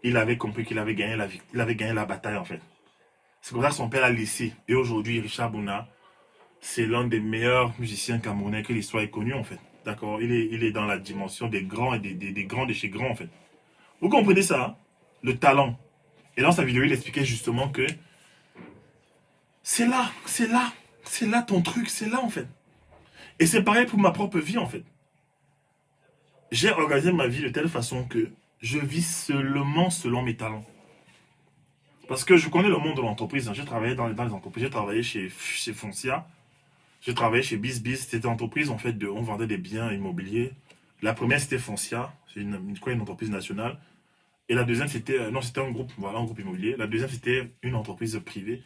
il avait compris qu'il avait gagné la bataille, en fait. C'est comme ça que son père l'a laissé. Et aujourd'hui, Richard Bonnat, c'est l'un des meilleurs musiciens camerounais que l'histoire ait connu, en fait. D'accord? Il est dans la dimension des grands et des grands de chez grands, en fait. Vous comprenez ça, hein? Le talent. Et dans sa vidéo, il expliquait justement que c'est là ton truc, c'est là, en fait. Et c'est pareil pour ma propre vie, en fait. J'ai organisé ma vie de telle façon que je vis seulement selon mes talents. Parce que je connais le monde de l'entreprise. J'ai travaillé dans les entreprises. J'ai travaillé chez Foncia. J'ai travaillé chez BizBiz. C'était une entreprise, en fait, on vendait des biens immobiliers. La première, c'était Foncia. C'est une entreprise nationale. Et la deuxième, c'était... non, c'était un groupe, voilà, un groupe immobilier. La deuxième, c'était une entreprise privée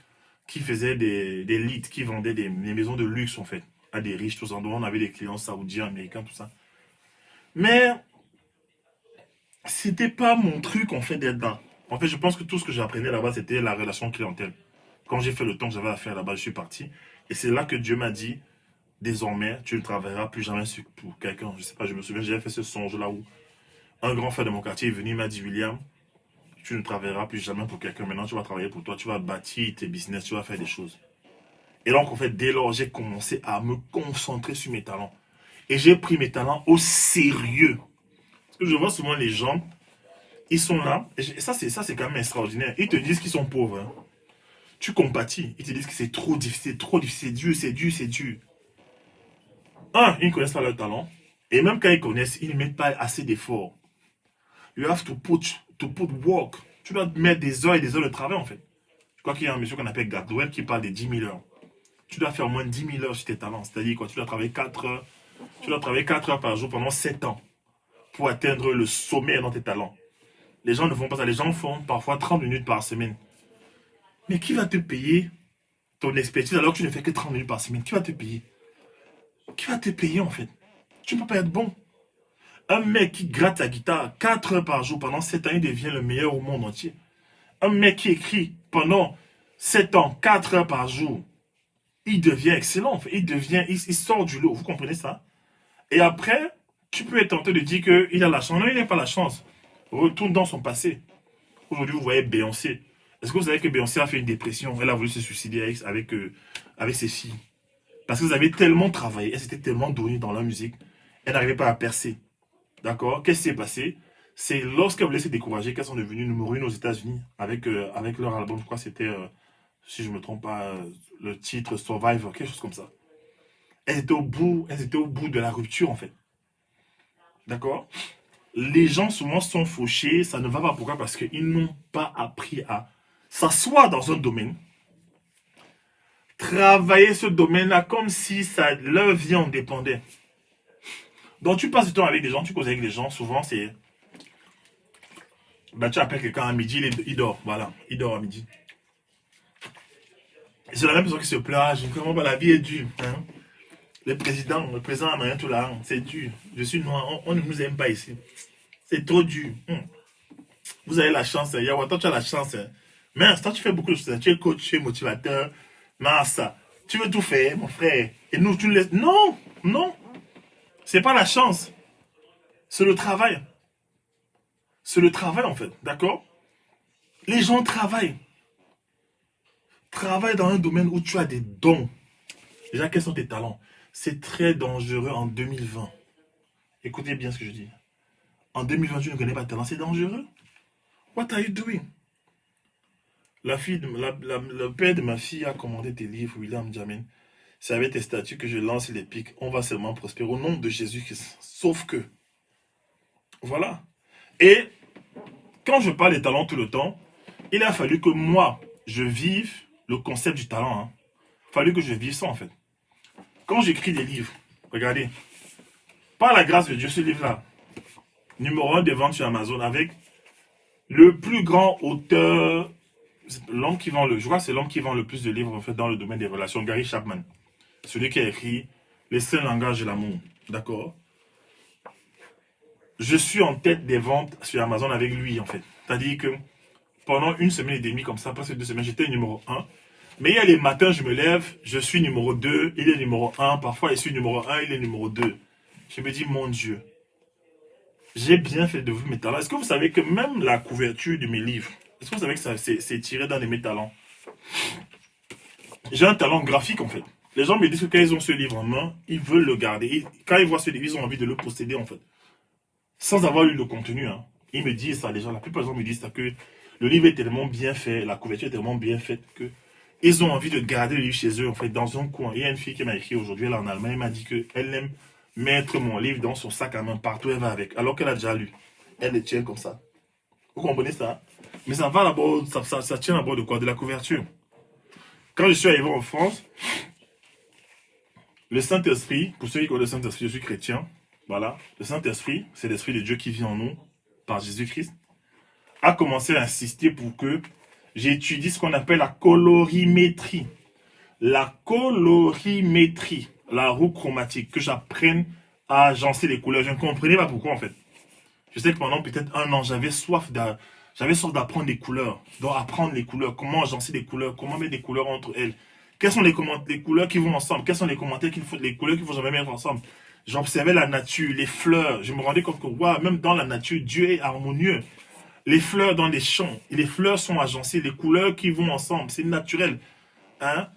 qui faisait des leads, qui vendait des maisons de luxe, en fait, à des riches, tout ça. Donc, on avait des clients saoudiens, américains, tout ça. Mais c'était pas mon truc, en fait, d'être là. En fait, je pense que tout ce que j'apprenais là-bas, c'était la relation clientèle. Quand j'ai fait le temps que j'avais à faire là-bas, je suis parti. Et c'est là que Dieu m'a dit, désormais, tu ne travailleras plus jamais pour quelqu'un. Je sais pas, je me souviens, j'avais fait ce songe-là où un grand frère de mon quartier est venu, il m'a dit, William, tu ne travailleras plus jamais pour quelqu'un. Maintenant, tu vas travailler pour toi, tu vas bâtir tes business, tu vas faire des choses. Et donc, en fait, dès lors, j'ai commencé à me concentrer sur mes talents. Et j'ai pris mes talents au sérieux. Parce que je vois souvent les gens, ils sont là, et ça c'est quand même extraordinaire. Ils te disent qu'ils sont pauvres. Hein. Tu compatis, ils te disent que c'est trop difficile, c'est dur, c'est dur, c'est dur. Un, ils ne connaissent pas leur talent. Et même quand ils connaissent, ils ne mettent pas assez d'efforts. You have to put work. Tu dois mettre des heures et des heures de travail, en fait. Je crois qu'il y a un monsieur qu'on appelle Gardwell qui parle de 10 000 heures. Tu dois faire au moins 10 000 heures sur tes talents. C'est-à-dire quoi? Tu dois travailler 4 heures. Tu dois travailler 4 heures par jour pendant 7 ans pour atteindre le sommet dans tes talents. Les gens ne font pas ça. Les gens font parfois 30 minutes par semaine. Mais qui va te payer ton expertise alors que tu ne fais que 30 minutes par semaine? Qui va te payer? Qui va te payer, en fait? Tu ne peux pas être bon. Un mec qui gratte sa guitare 4 heures par jour pendant 7 ans, il devient le meilleur au monde entier. Un mec qui écrit pendant 7 ans, 4 heures par jour, il devient excellent. En fait. Il sort du lot. Vous comprenez ça? Et après, tu peux être tenté de dire qu'il a la chance. Non, il n'a pas la chance. Retourne dans son passé. Aujourd'hui, vous voyez Beyoncé. Est-ce que vous savez que Beyoncé a fait une dépression? Elle a voulu se suicider avec ses filles. Parce que vous avez tellement travaillé, elles étaient tellement données dans la musique, elles n'arrivaient pas à percer. D'accord? Qu'est-ce qui s'est passé? C'est lorsqu'elles voulaient se décourager qu'elles sont devenues numéro 1 aux États-Unis avec leur album, je crois que c'était si je ne me trompe pas, le titre Survivor, quelque chose comme ça. Elles étaient au bout de la rupture, en fait. D'accord? Les gens souvent sont fauchés, ça ne va pas. Pourquoi? Parce qu'ils n'ont pas appris à s'asseoir dans un domaine, travailler ce domaine-là comme si ça, leur vie en dépendait. Donc tu passes du temps avec des gens, tu causes avec des gens, souvent c'est... Bah, tu appelles quelqu'un à midi, il dort, voilà, il dort à midi. C'est la même personne qui se plaint, je comprends pas, la vie est dure. Hein? Le président américain, tout là, c'est dur. Je suis noir, on ne nous aime pas ici. C'est trop dur. Vous avez la chance, Yawata, tu as la chance. Mais toi, tu fais beaucoup de choses. Tu es coach, tu es motivateur. Massa. Tu veux tout faire, mon frère. Et nous, tu nous laisses. Non, non. C'est pas la chance. C'est le travail. C'est le travail, en fait. D'accord? Les gens travaillent. Travaille dans un domaine où tu as des dons. Déjà, quels sont tes talents? C'est très dangereux en 2020. Écoutez bien ce que je dis. En 2020, tu ne connais pas de talent, c'est dangereux. What are you doing? Le père de ma fille a commandé tes livres, William Jamin. C'est avec tes statuts que je lance les pics. On va seulement prospérer au nom de Jésus-Christ. Sauf que, voilà. Et quand je parle des talents tout le temps, il a fallu que moi, je vive le concept du talent. Hein. Il a fallu que je vive ça, en fait. Quand j'écris des livres, regardez, par la grâce de Dieu, ce livre-là, numéro 1 des ventes sur Amazon, avec le plus grand auteur, l'homme qui vend je crois que c'est l'homme qui vend le plus de livres en fait dans le domaine des relations, Gary Chapman. Celui qui a écrit Les 5 langages de l'amour. D'accord? Je suis en tête des ventes sur Amazon avec lui en fait. C'est-à-dire que pendant une semaine et demie comme ça, presque 2 semaines, j'étais numéro 1. Mais il y a les matins, je me lève, je suis numéro 2, il est numéro 1. Parfois, je suis numéro 1, il est numéro 2. Je me dis, mon Dieu, j'ai bien fait de vous mes talents. Est-ce que vous savez que même la couverture de mes livres, est-ce que vous savez que c'est tiré d'un de mes talents? J'ai un talent graphique en fait. Les gens me disent que quand ils ont ce livre en main, ils veulent le garder. Et quand ils voient ce livre, ils ont envie de le posséder en fait. Sans avoir lu le contenu. Hein. Ils me disent ça, les gens, la plupart des gens me disent ça, que le livre est tellement bien fait, la couverture est tellement bien faite que ils ont envie de garder le livre chez eux en fait, dans un coin. Il y a une fille qui m'a écrit aujourd'hui, elle est en Allemagne, elle m'a dit qu'elle aime mettre mon livre dans son sac à main partout où elle va avec, alors qu'elle a déjà lu. Elle le tient comme ça. Vous comprenez ça? Mais ça va d'abord, ça tient d'abord de quoi? De la couverture. Quand je suis arrivé en France, le Saint-Esprit, pour ceux qui connaissent le Saint-Esprit, je suis chrétien, voilà, le Saint-Esprit, c'est l'Esprit de Dieu qui vit en nous, par Jésus-Christ, a commencé à insister pour que j'étudie ce qu'on appelle la colorimétrie. La colorimétrie, la roue chromatique, que j'apprenne à agencer les couleurs. Je ne comprenais pas pourquoi en fait. Je sais que pendant peut-être 1 an, j'avais soif d'apprendre des couleurs, donc apprendre les couleurs, comment agencer des couleurs, comment mettre des couleurs entre elles. Quelles sont les couleurs qui vont ensemble? Quels sont les commentaires les couleurs qu'il faut jamais mettre ensemble? J'observais la nature, les fleurs. Je me rendais compte que wow, même dans la nature, Dieu est harmonieux. Les fleurs dans les champs, les fleurs sont agencées, les couleurs qui vont ensemble, c'est naturel. Hein?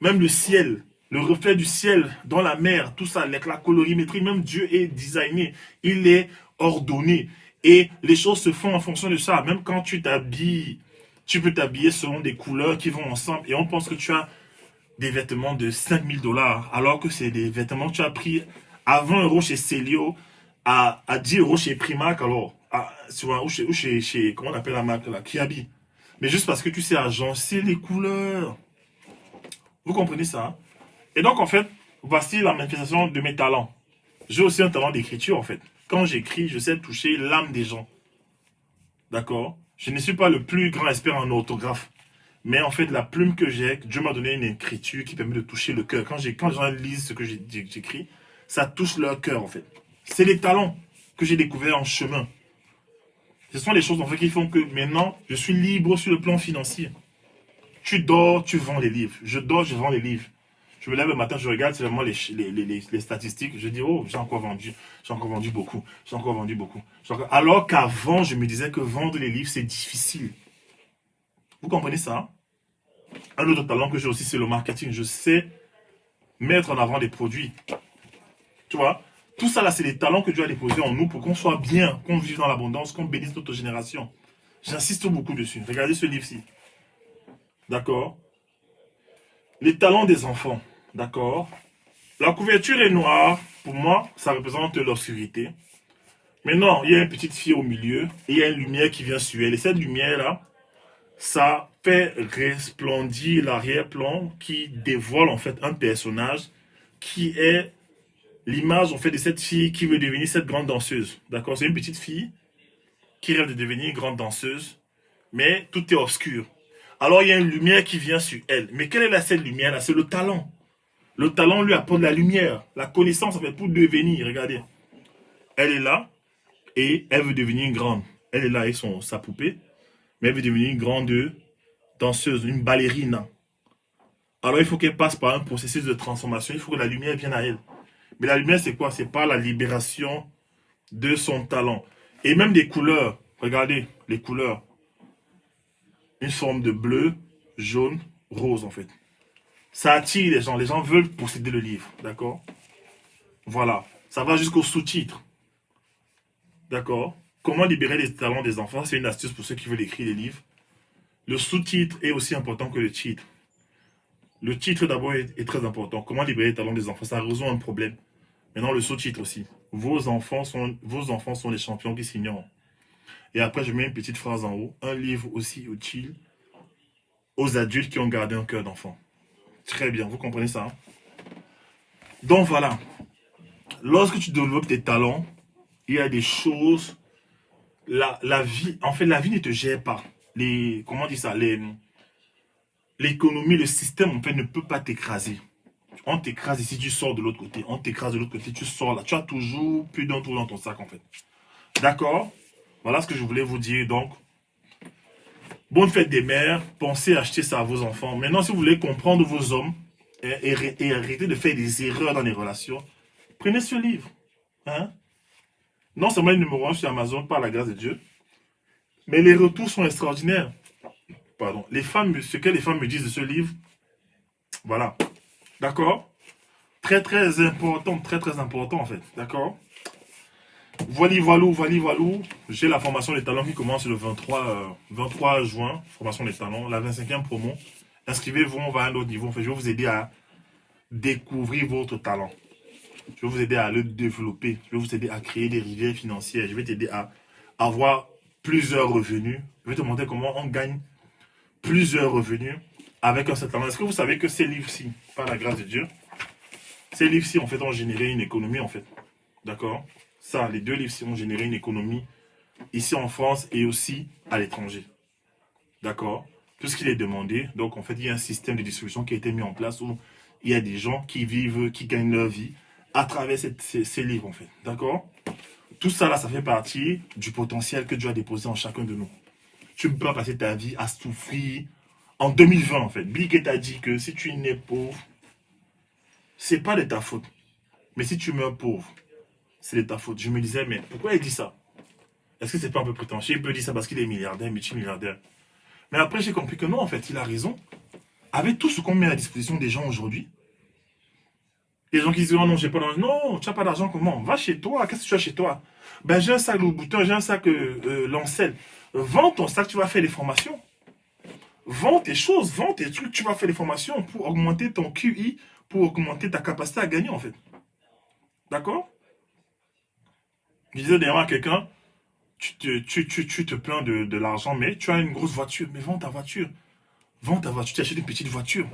Même le ciel, le reflet du ciel dans la mer, tout ça, avec la colorimétrie, même Dieu est designé, il est ordonné. Et les choses se font en fonction de ça. Même quand tu t'habilles, tu peux t'habiller selon des couleurs qui vont ensemble. Et on pense que tu as des vêtements de 5 000 $, alors que c'est des vêtements que tu as pris à 20 € chez Célio, à 10 € chez Primark, alors, ou chez, comment on appelle la marque là, Kiabi. Mais juste parce que tu sais agencer les couleurs. Vous comprenez ça? Hein? Et donc, en fait, voici la manifestation de mes talents. J'ai aussi un talent d'écriture, en fait. Quand j'écris, je sais toucher l'âme des gens. D'accord? Je ne suis pas le plus grand expert en orthographe. Mais en fait, la plume que j'ai, Dieu m'a donné une écriture qui permet de toucher le cœur. Quand les gens lisent ce que j'écris, ça touche leur cœur, en fait. C'est les talents que j'ai découverts en chemin. Ce sont les choses, en fait, qui font que maintenant, je suis libre sur le plan financier. Tu dors, tu vends les livres. Je dors, je vends les livres. Je me lève le matin, je regarde seulement les statistiques. Je dis, oh, j'ai encore vendu beaucoup. J'ai encore vendu beaucoup. Alors qu'avant, je me disais que vendre les livres, c'est difficile. Vous comprenez ça? Un autre talent que j'ai aussi, c'est le marketing. Je sais mettre en avant des produits. Tu vois? Tout ça, là, c'est des talents que Dieu a déposés en nous pour qu'on soit bien, qu'on vive dans l'abondance, qu'on bénisse notre génération. J'insiste beaucoup dessus. Regardez ce livre-ci. D'accord? Les talents des enfants. D'accord? La couverture est noire. Pour moi, ça représente l'obscurité. Maintenant, il y a une petite fille au milieu et il y a une lumière qui vient sur elle. Et cette lumière-là, ça fait resplendir l'arrière-plan qui dévoile en fait un personnage qui est l'image en fait de cette fille qui veut devenir cette grande danseuse. D'accord? C'est une petite fille qui rêve de devenir une grande danseuse, mais tout est obscur. Alors il y a une lumière qui vient sur elle. Mais quelle est cette lumière-là? C'est le talent. Le talent lui apporte la lumière, la connaissance en fait pour devenir. Regardez, elle est là et elle veut devenir une grande. Elle est là avec sa poupée, mais elle veut devenir une grande danseuse, une ballerine. Alors il faut qu'elle passe par un processus de transformation. Il faut que la lumière vienne à elle. Mais la lumière, c'est quoi? C'est pas la libération de son talent. Et même des couleurs. Regardez, les couleurs. Une forme de bleu, jaune, rose en fait. Ça attire les gens. Les gens veulent posséder le livre. D'accord? Voilà. Ça va jusqu'au sous-titre. D'accord? Comment libérer les talents des enfants? C'est une astuce pour ceux qui veulent écrire des livres. Le sous-titre est aussi important que le titre. Le titre d'abord est très important. Comment libérer les talents des enfants? Ça résout un problème. Maintenant, le sous-titre aussi. Vos enfants sont les champions qui s'ignorent. Et après, je mets une petite phrase en haut. Un livre aussi utile aux adultes qui ont gardé un cœur d'enfant. Très bien, vous comprenez ça, hein? Donc voilà. Lorsque tu développes tes talents, il y a des choses. La vie, en fait, la vie ne te gère pas. Comment on dit ça? L'économie, le système, en fait, ne peut pas t'écraser. On t'écrase ici, tu sors de l'autre côté. On t'écrase de l'autre côté, tu sors là. Tu as toujours plus d'un trou dans ton sac, en fait. D'accord? Voilà ce que je voulais vous dire. Donc, bonne fête des mères. Pensez acheter ça à vos enfants. Maintenant, si vous voulez comprendre vos hommes et arrêter de faire des erreurs dans les relations, prenez ce livre. Hein? Non seulement le numéro 1 sur Amazon par la grâce de Dieu, mais les retours sont extraordinaires. Pardon. Ce que les femmes me disent de ce livre, voilà. D'accord? Très très important, très très important en fait. D'accord? Voilà. J'ai la formation des talents qui commence le 23 juin. Formation des talents, la 25e promo. Inscrivez-vous, on va à un autre niveau. En fait, je vais vous aider à découvrir votre talent. Je vais vous aider à le développer. Je vais vous aider à créer des rivières financières. Je vais t'aider à avoir plusieurs revenus. Je vais te montrer comment on gagne plusieurs revenus avec un certain talent. Est-ce que vous savez que ces livres-ci, par la grâce de Dieu, ces livres-ci, en fait, ont généré une économie, en fait. D'accord? Ça, les deux livres-ci ont généré une économie ici en France et aussi à l'étranger. D'accord? Tout ce qu'il est demandé. Donc, en fait, il y a un système de distribution qui a été mis en place où il y a des gens qui vivent, qui gagnent leur vie à travers ces livres, en fait. D'accord? Tout ça, là, ça fait partie du potentiel que Dieu a déposé en chacun de nous. Tu ne peux pas passer ta vie à souffrir. En 2020, en fait, Bill Gates a dit que si tu nais pauvre, c'est pas de ta faute. Mais si tu meurs pauvre, c'est de ta faute. Je me disais, mais pourquoi il dit ça? Est-ce que c'est pas un peu prétentieux? Il peut dire ça parce qu'il est milliardaire, multimilliardaire. Mais après, j'ai compris que non, en fait, il a raison. Avec tout ce qu'on met à disposition des gens aujourd'hui, les gens qui disent, oh non, j'ai pas d'argent. Non, tu n'as pas d'argent, comment? Va chez toi, qu'est-ce que tu as chez toi? Ben, j'ai un sac Louboutin, j'ai un sac Lancel. Vends ton sac, tu vas faire des formations. Vends tes choses, vends tes trucs, tu vas faire des formations pour augmenter ton QI, pour augmenter ta capacité à gagner, en fait. D'accord? Je disais dernièrement à quelqu'un, tu te plains de l'argent, mais tu as une grosse voiture. Mais vends ta voiture. Vends ta voiture, tu achètes une petite voiture.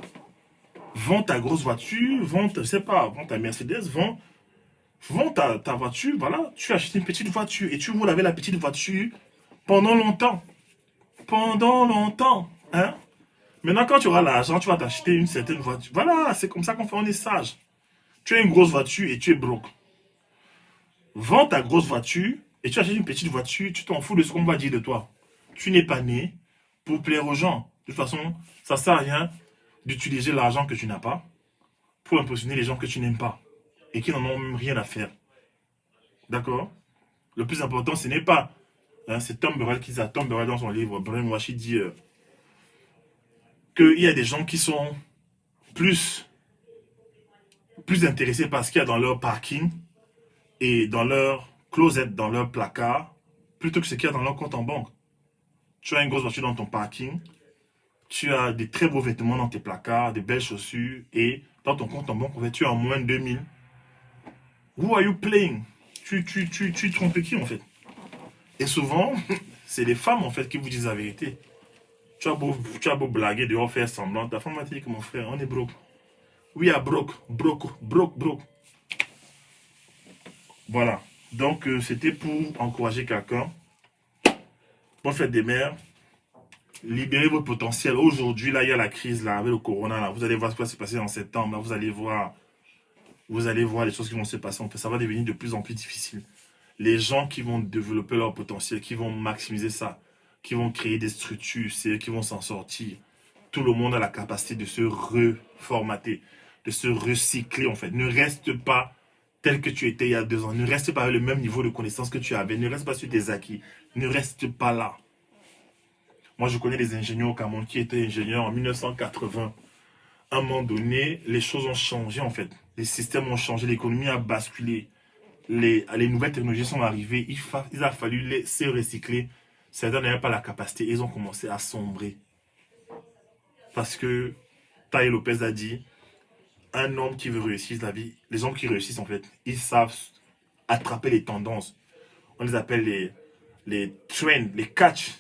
Vends ta grosse voiture, je sais pas, vends ta Mercedes, vends ta voiture, voilà. Tu achètes une petite voiture et tu roules avec la petite voiture pendant longtemps. Pendant longtemps. Hein? Maintenant, quand tu auras l'argent, tu vas t'acheter une certaine voiture. Voilà, c'est comme ça qu'on fait, on est sage. Tu as une grosse voiture et tu es broke. Vends ta grosse voiture et tu achètes une petite voiture, tu t'en fous de ce qu'on va dire de toi. Tu n'es pas né pour plaire aux gens. De toute façon, ça ne sert à rien d'utiliser l'argent que tu n'as pas pour impressionner les gens que tu n'aimes pas et qui n'en ont même rien à faire. D'accord? Le plus important, ce n'est pas. Hein, c'est Tom Burrell qui dit ça. Tom Burrell dans son livre Brainwash, il dit qu'il y a des gens qui sont plus, plus intéressés par ce qu'il y a dans leur parking et dans leur closet, dans leur placard, plutôt que ce qu'il y a dans leur compte en banque. Tu as une grosse voiture dans ton parking, tu as des très beaux vêtements dans tes placards, des belles chaussures, et dans ton compte en banque, en fait, tu as en moins de 2000. Who are you playing? Tu trompes qui, en fait? Et souvent, c'est les femmes, en fait, qui vous disent la vérité. Tu as beau blaguer, dehors faire semblant. Ta femme m'a dit que mon frère, on est broke. We are broke, broke, broke, broke. Voilà. Donc, c'était pour encourager quelqu'un. Bonne fête des mères. Libérez votre potentiel. Aujourd'hui, là, il y a la crise, là, avec le corona, là. Vous allez voir ce qui va se passer en septembre. Là, vous allez voir les choses qui vont se passer. En fait, ça va devenir de plus en plus difficile. Les gens qui vont développer leur potentiel, qui vont maximiser ça, qui vont créer des structures, c'est eux qui vont s'en sortir. Tout le monde a la capacité de se reformater, de se recycler, en fait. Ne reste pas tel que tu étais il y a 2 ans. Ne reste pas avec le même niveau de connaissance que tu avais. Ne reste pas sur tes acquis. Ne reste pas là. Moi, je connais des ingénieurs au Cameroun qui étaient ingénieurs en 1980. À un moment donné, les choses ont changé, en fait. Les systèmes ont changé, l'économie a basculé. Les nouvelles technologies sont arrivées. Il a fallu se recycler. Certains n'avaient pas la capacité. Ils ont commencé à sombrer. Parce que Taye Lopez a dit, un homme qui veut réussir la vie, les hommes qui réussissent, en fait, ils savent attraper les tendances. On les appelle les trends, les catch,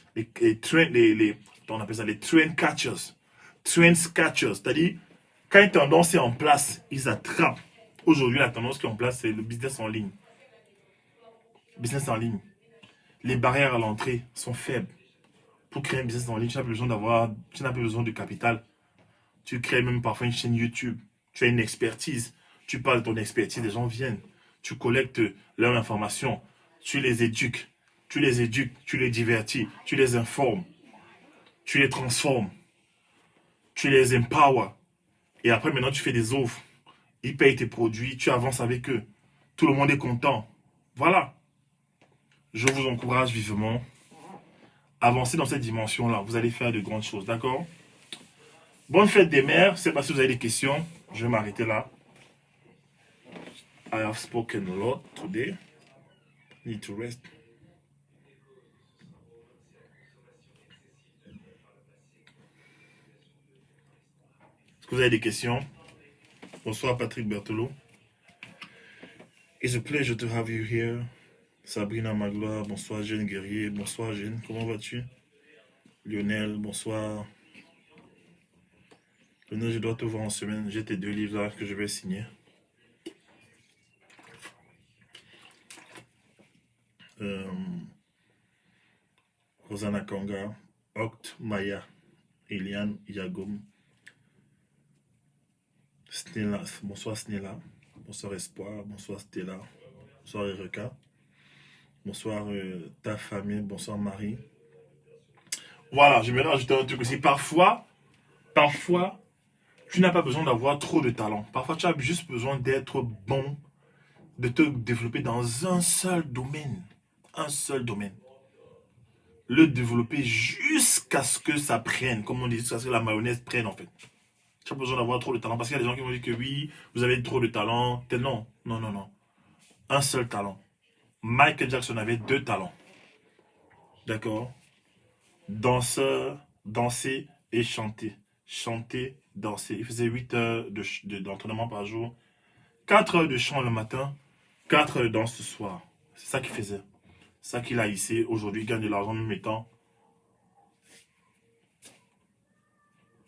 on appelle ça les trend catchers. Trends catchers, c'est-à-dire, quand une tendance est en place, ils attrapent. Aujourd'hui, la tendance qui est en place, c'est le business en ligne. Business en ligne. Les barrières à l'entrée sont faibles. Pour créer un business en ligne, tu n'as pas besoin de capital. Tu crées même parfois une chaîne YouTube. Tu as une expertise. Tu parles de ton expertise, les gens viennent. Tu collectes leurs informations. Tu les éduques. Tu les divertis. Tu les informes. Tu les transformes. Tu les empowers. Et après, maintenant, tu fais des offres. Ils payent tes produits. Tu avances avec eux. Tout le monde est content. Voilà. Je vous encourage vivement. Avancez dans cette dimension-là. Vous allez faire de grandes choses. D'accord? Bonne fête des mères. Je ne sais pas si vous avez des questions. Je vais m'arrêter là. I have spoken a lot today. Need to rest. Est-ce que vous avez des questions? Bonsoir Patrick Berthelot. It's a pleasure to have you here. Sabrina Magloire, bonsoir Jeanne Guerrier. Bonsoir Jeanne, comment vas-tu? Lionel, bonsoir. Lionel, je dois te voir en semaine. J'ai tes 2 livres là que je vais signer. Rosanna Kanga, Oct Maya, Eliane Yagom, Snella, bonsoir Snella, bonsoir Espoir, bonsoir Stella, bonsoir Erika, bonsoir ta famille, bonsoir Marie. Voilà, je vais rajouter un truc aussi. Parfois, tu n'as pas besoin d'avoir trop de talent. Parfois, tu as juste besoin d'être bon, de te développer dans un seul domaine. Un seul domaine. Le développer jusqu'à ce que ça prenne, comme on dit, jusqu'à ce que la mayonnaise prenne en fait. Tu as besoin d'avoir trop de talent. Parce qu'il y a des gens qui vont dire que oui, vous avez trop de talent. Non, non, non, non. Un seul talent. Michael Jackson avait 2 talents. D'accord? Danseur, danser et chanter. Chanter, danser. Il faisait 8 heures d'entraînement par jour. 4 heures de chant le matin. 4 heures de danse le soir. C'est ça qu'il faisait. C'est ça qu'il a hissé. Aujourd'hui, il gagne de l'argent en même temps.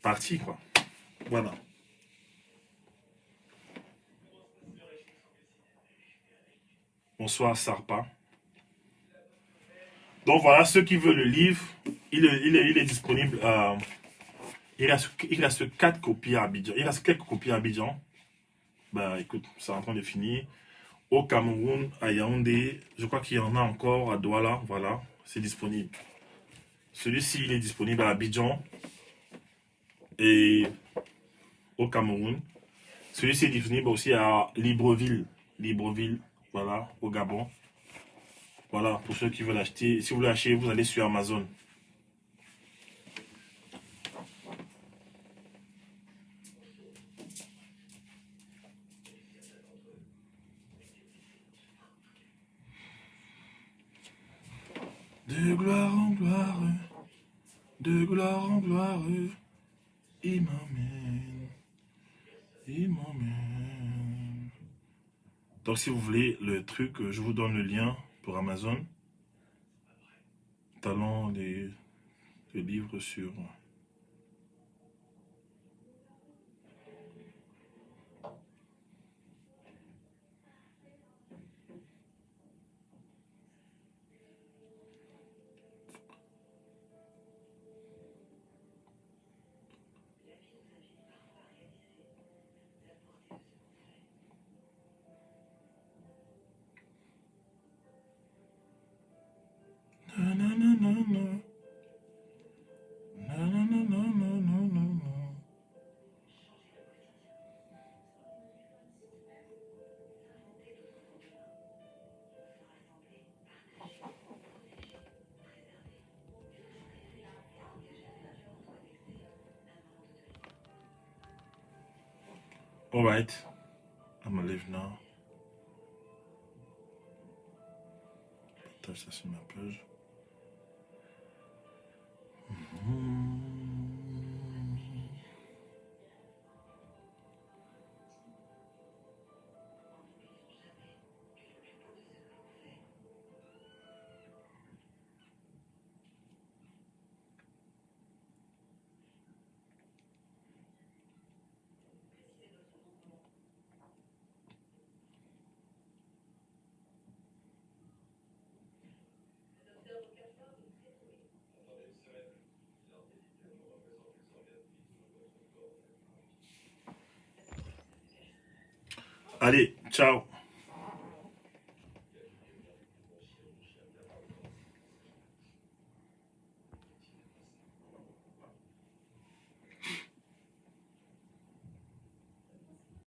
Parti, quoi. Voilà. Bonsoir, Sarpa. Donc voilà, ceux qui veulent le livre, il est disponible. Il reste 4 copies à Abidjan. Il reste quelques copies à Abidjan. Bah écoute, c'est en train de finir. Au Cameroun, à Yaoundé, je crois qu'il y en a encore à Douala. Voilà, c'est disponible. Celui-ci, il est disponible à Abidjan et au Cameroun. Celui-ci est disponible aussi à Libreville. Libreville, voilà, au Gabon. Voilà, pour ceux qui veulent acheter. Si vous voulez acheter, vous allez sur Amazon. De gloire en gloire, de gloire en gloire, Il m'emmène, il m'emmène. Donc si vous voulez le truc, je vous donne le lien pour Amazon. Talent des livres sur... Nananana, nananana. All right, I'm gonna leave now. Partage ça sur ma page. Allez, ciao.